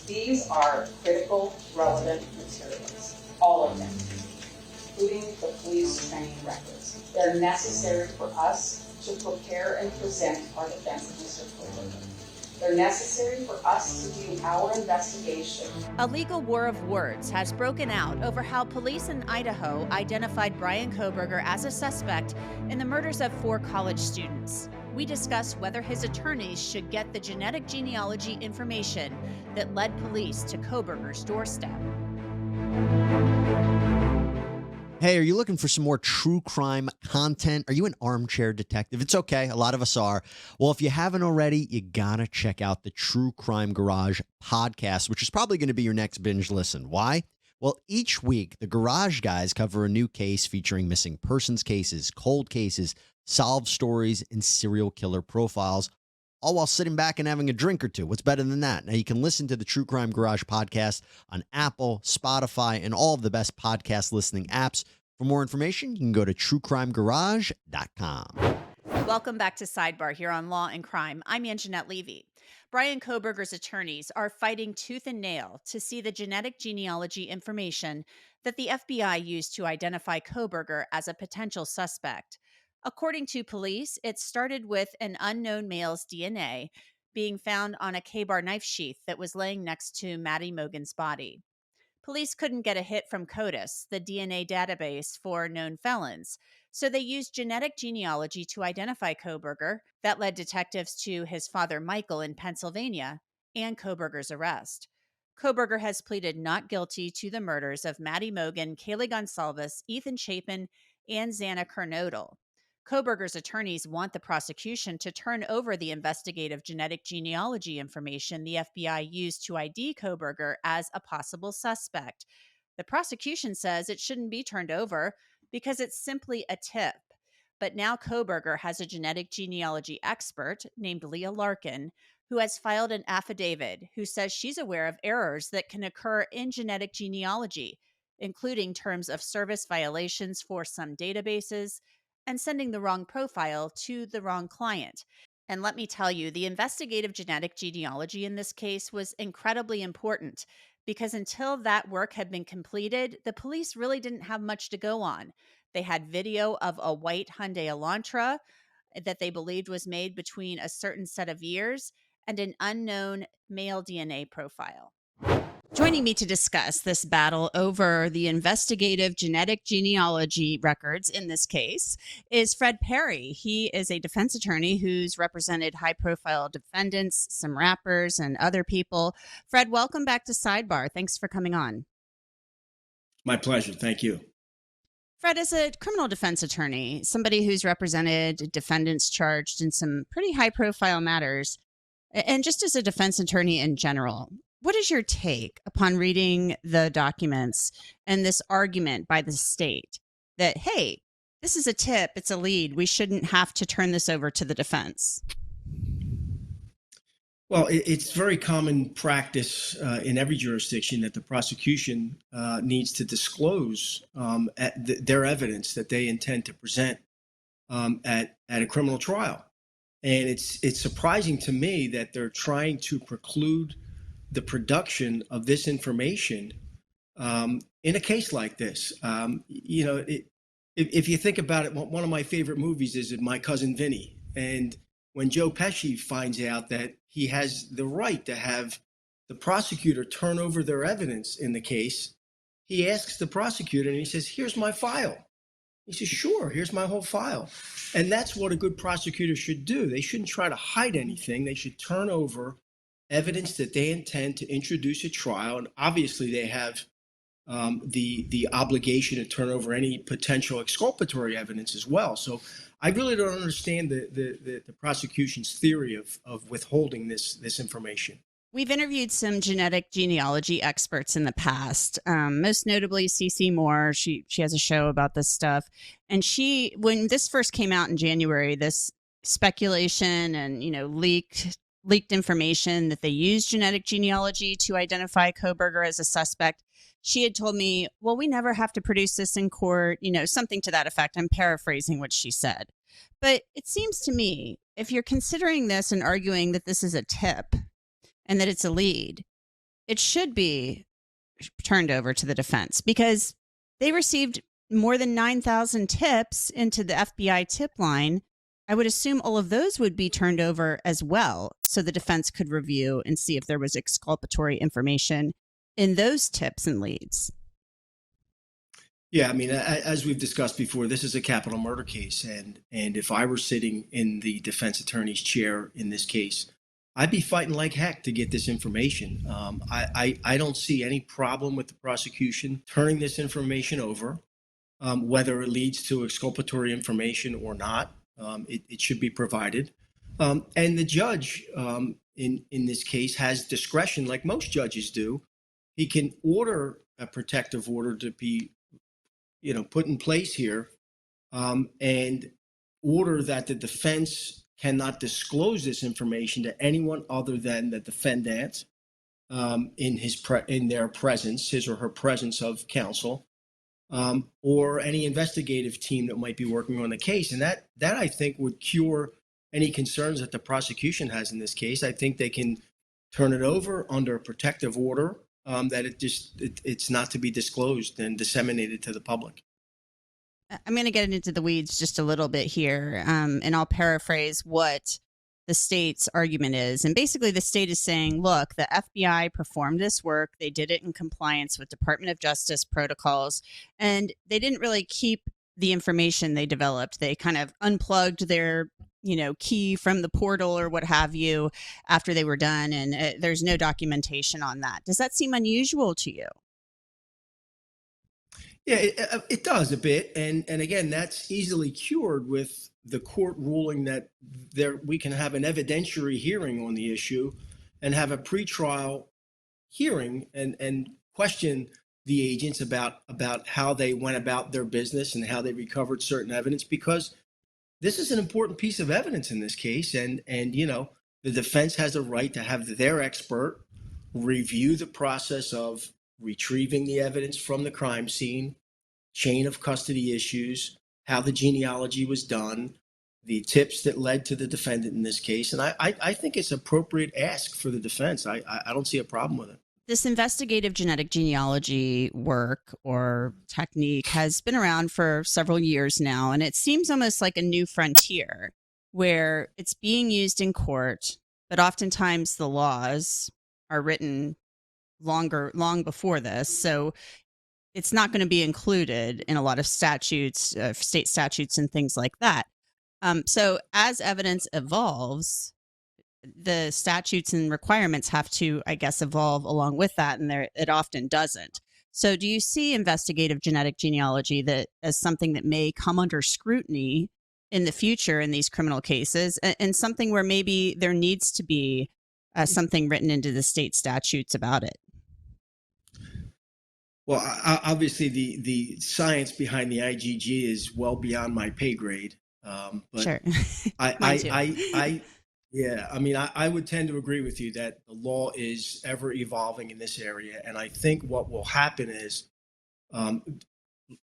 These are critical, relevant materials, all of them, including the police training records. They're necessary for us to prepare and present our defense of Mr. Kohberger. They're necessary for us to do our investigation. A legal war of words has broken out over how police in Idaho identified Bryan Kohberger as a suspect in the murders of 4 college students. We discuss whether his attorneys should get the genetic genealogy information that led police to Kohberger's doorstep. Hey, are you looking for some more true crime content? Are you an armchair detective? It's okay. A lot of us are. Well, if you haven't already, you gotta check out the True Crime Garage podcast, which is probably going to be your next binge listen. Why? Well, each week, the Garage guys cover a new case featuring missing persons cases, cold cases, solved stories, and serial killer profiles, all while sitting back and having a drink or two. What's better than that? Now, you can listen to the True Crime Garage podcast on Apple, Spotify, and all of the best podcast listening apps. For more information, you can go to truecrimegarage.com. Welcome back to Sidebar here on Law and Crime. I'm Angenette Levy. Bryan Kohberger's attorneys are fighting tooth and nail to see the genetic genealogy information that the FBI used to identify Kohberger as a potential suspect. According to police, it started with an unknown male's DNA being found on a K-bar knife sheath that was laying next to Maddie Mogen's body. Police couldn't get a hit from CODIS, the DNA database for known felons, so they used genetic genealogy to identify Kohberger. That led detectives to his father Michael in Pennsylvania and Kohberger's arrest. Kohberger has pleaded not guilty to the murders of Maddie Mogen, Kaylee Gonsalves, Ethan Chapin, and Xana Kernodle. Kohberger's attorneys want the prosecution to turn over the investigative genetic genealogy information the FBI used to ID Kohberger as a possible suspect. The prosecution says it shouldn't be turned over because it's simply a tip. But now Kohberger has a genetic genealogy expert named Leah Larkin, who has filed an affidavit who says she's aware of errors that can occur in genetic genealogy, including terms of service violations for some databases, and sending the wrong profile to the wrong client. And let me tell you, the investigative genetic genealogy in this case was incredibly important because until that work had been completed, the police really didn't have much to go on. They had video of a white Hyundai Elantra that they believed was made between a certain set of years and an unknown male DNA profile. Joining me to discuss this battle over the investigative genetic genealogy records in this case is Fred Perri. He is a defense attorney who's represented high-profile defendants, some rappers, and other people. Fred, welcome back to Sidebar. Thanks for coming on. My pleasure. Thank you. Fred, as a criminal defense attorney, somebody who's represented defendants charged in some pretty high-profile matters, and just as a defense attorney in general, what is your take upon reading the documents and this argument by the state that, hey, this is a tip, it's a lead, we shouldn't have to turn this over to the defense? Well, it's very common practice in every jurisdiction that the prosecution needs to disclose their evidence that they intend to present at a criminal trial. And it's surprising to me that they're trying to preclude the production of this information in a case like this. If you think about it, one of my favorite movies is My Cousin Vinny. And when Joe Pesci finds out that he has the right to have the prosecutor turn over their evidence in the case, he asks the prosecutor and he says, "Here's my file." He says, "Sure, here's my whole file." And that's what a good prosecutor should do. They shouldn't try to hide anything. They should turn over evidence that they intend to introduce at trial, and obviously they have the obligation to turn over any potential exculpatory evidence as well. So I really don't understand the prosecution's theory of withholding this information. We've interviewed some genetic genealogy experts in the past, most notably CeCe Moore. She has a show about this stuff, and when this first came out in January, this speculation and leaked information that they used genetic genealogy to identify Kohberger as a suspect. She had told me, well, we never have to produce this in court, something to that effect. I'm paraphrasing what she said. But it seems to me, if you're considering this and arguing that this is a tip and that it's a lead, it should be turned over to the defense because they received more than 9,000 tips into the FBI tip line. I would assume all of those would be turned over as well, so the defense could review and see if there was exculpatory information in those tips and leads. Yeah, I mean, as we've discussed before, this is a capital murder case, and if I were sitting in the defense attorney's chair in this case, I'd be fighting like heck to get this information. I don't see any problem with the prosecution turning this information over, whether it leads to exculpatory information or not. It should be provided, and the judge in this case has discretion, like most judges do. He can order a protective order to be put in place here, and order that the defense cannot disclose this information to anyone other than the defendant in their presence, his or her presence of counsel, or any investigative team that might be working on the case. And that I think would cure any concerns that the prosecution has in this case. I think they can turn it over under a protective order, that it's not to be disclosed and disseminated to the public. I'm going to get into the weeds just a little bit here, and I'll paraphrase what the state's argument is. And basically, the state is saying, look, the FBI performed this work. They did it in compliance with Department of Justice protocols, and they didn't really keep the information they developed. They kind of unplugged their key from the portal or what have you after they were done, and there's no documentation on that. Does that seem unusual to you? Yeah, it does a bit, and again, that's easily cured with the court ruling that we can have an evidentiary hearing on the issue, and have a pretrial hearing and question the agents about how they went about their business and how they recovered certain evidence, because this is an important piece of evidence in this case, and the defense has a right to have their expert review the process of retrieving the evidence from the crime scene, chain of custody issues, how the genealogy was done, the tips that led to the defendant in this case. And I think it's appropriate ask for the defense. I don't see a problem with it. This investigative genetic genealogy work or technique has been around for several years now, and it seems almost like a new frontier where it's being used in court, but oftentimes the laws are written long before this. So it's not going to be included in a lot of statutes, state statutes and things like that. So as evidence evolves, the statutes and requirements have to, I guess, evolve along with that, and it often doesn't. So do you see investigative genetic genealogy that as something that may come under scrutiny in the future in these criminal cases, and something where maybe there needs to be something written into the state statutes about it? Well, obviously, the science behind the IGG is well beyond my pay grade. But sure. Yeah, I mean, I would tend to agree with you that the law is ever evolving in this area. And I think what will happen is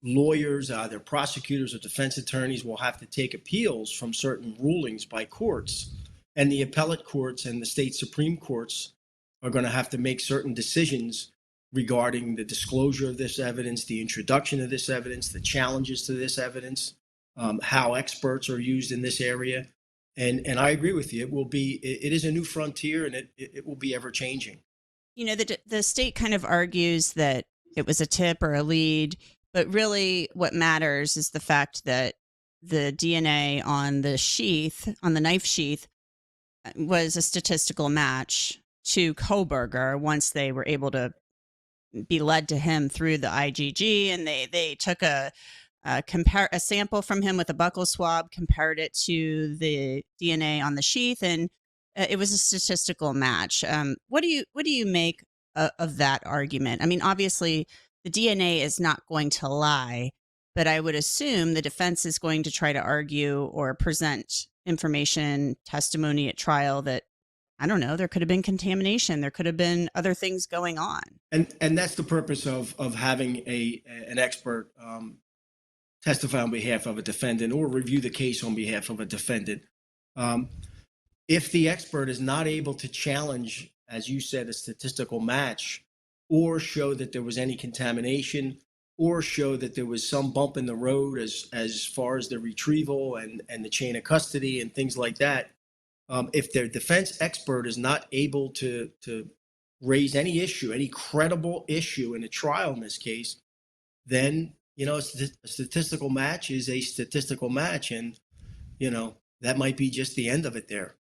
lawyers, either prosecutors or defense attorneys, will have to take appeals from certain rulings by courts. And the appellate courts and the state Supreme Courts are going to have to make certain decisions regarding the disclosure of this evidence, the introduction of this evidence, the challenges to this evidence, how experts are used in this area. And I agree with you. It is a new frontier, and it will be ever changing. You know, the state kind of argues that it was a tip or a lead, but really what matters is the fact that the DNA on the sheath, on the knife sheath, was a statistical match to Kohberger once they were able to be led to him through the IGG, and they took a sample from him with a buccal swab, compared it to the DNA on the sheath, and it was a statistical match. What do you make of that argument? I mean, obviously, the DNA is not going to lie, but I would assume the defense is going to try to argue or present information, testimony at trial that, I don't know, there could have been contamination, there could have been other things going on. And that's the purpose of having an expert testify on behalf of a defendant or review the case on behalf of a defendant. If the expert is not able to challenge as you said, a statistical match, or show that there was any contamination, or show that there was some bump in the road as far as the retrieval and the chain of custody and things like that. If their defense expert is not able to raise any issue, any credible issue in a trial in this case, then, a statistical match is a statistical match. And, that might be just the end of it there.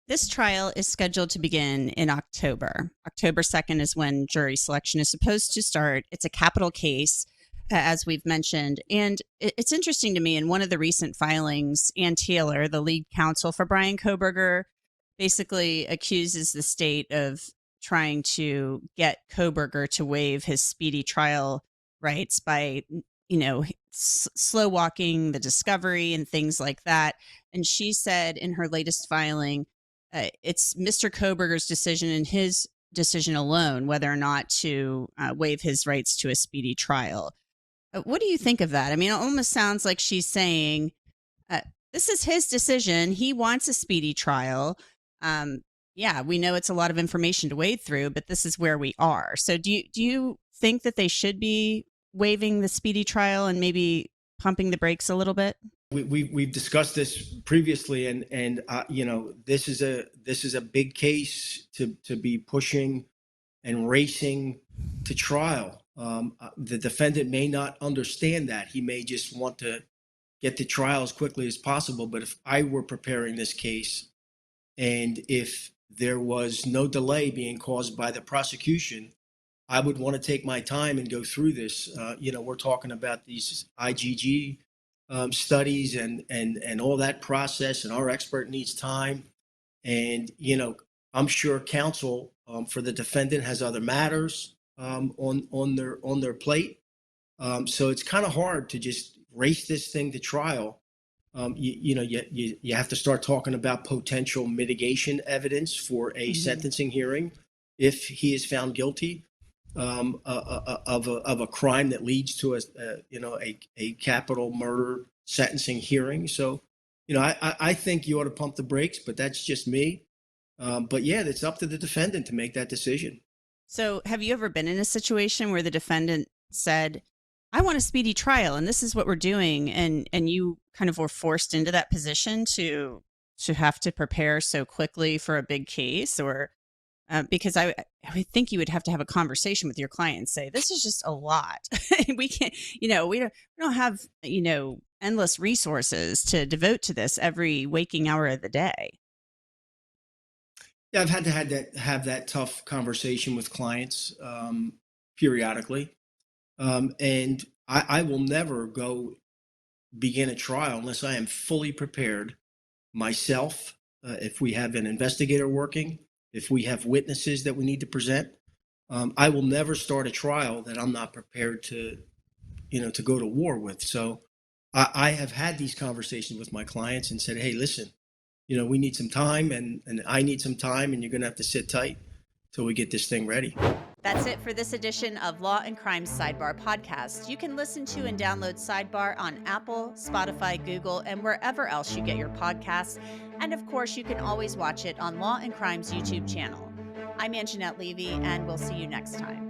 This trial is scheduled to begin in October. October 2nd is when jury selection is supposed to start. It's a capital case, as we've mentioned. And it's interesting to me, in one of the recent filings, Ann Taylor, the lead counsel for Bryan Kohberger, basically accuses the state of trying to get Kohberger to waive his speedy trial rights by, slow walking the discovery and things like that. And she said in her latest filing, it's Mr. Kohberger's decision and his decision alone whether or not to waive his rights to a speedy trial. What do you think of that? I mean, it almost sounds like she's saying, this is his decision. He wants a speedy trial. Yeah, we know it's a lot of information to wade through, but this is where we are. So do you think that they should be waiving the speedy trial and maybe pumping the brakes a little bit? We've discussed this previously, and this is a big case to be pushing and racing to trial. The defendant may not understand that. He may just want to get to trial as quickly as possible. But if I were preparing this case, and if there was no delay being caused by the prosecution, I would want to take my time and go through this. We're talking about these IgG studies and all that process, and our expert needs time. And, I'm sure counsel for the defendant has other matters on their plate. So it's kind of hard to just race this thing to trial. You have to start talking about potential mitigation evidence for a sentencing hearing if he is found guilty of a crime that leads to a capital murder sentencing hearing. So, I think you ought to pump the brakes, but that's just me. But yeah, it's up to the defendant to make that decision. So have you ever been in a situation where the defendant said, I want a speedy trial and this is what we're doing, and you kind of were forced into that position to have to prepare so quickly for a big case? Or because I would think you would have to have a conversation with your client and say, this is just a lot. We can't, we don't have, endless resources to devote to this every waking hour of the day. Yeah, I've had to have that tough conversation with clients periodically. And I will never go begin a trial unless I am fully prepared myself. If we have an investigator working, if we have witnesses that we need to present, I will never start a trial that I'm not prepared to go to war with. So I have had these conversations with my clients and said, hey, listen, we need some time and I need some time, and you're going to have to sit tight till we get this thing ready. That's it for this edition of Law and Crime Sidebar podcast. You can listen to and download Sidebar on Apple, Spotify, Google, and wherever else you get your podcasts. And of course, you can always watch it on Law and Crime's YouTube channel. I'm Angenette Levy, and we'll see you next time.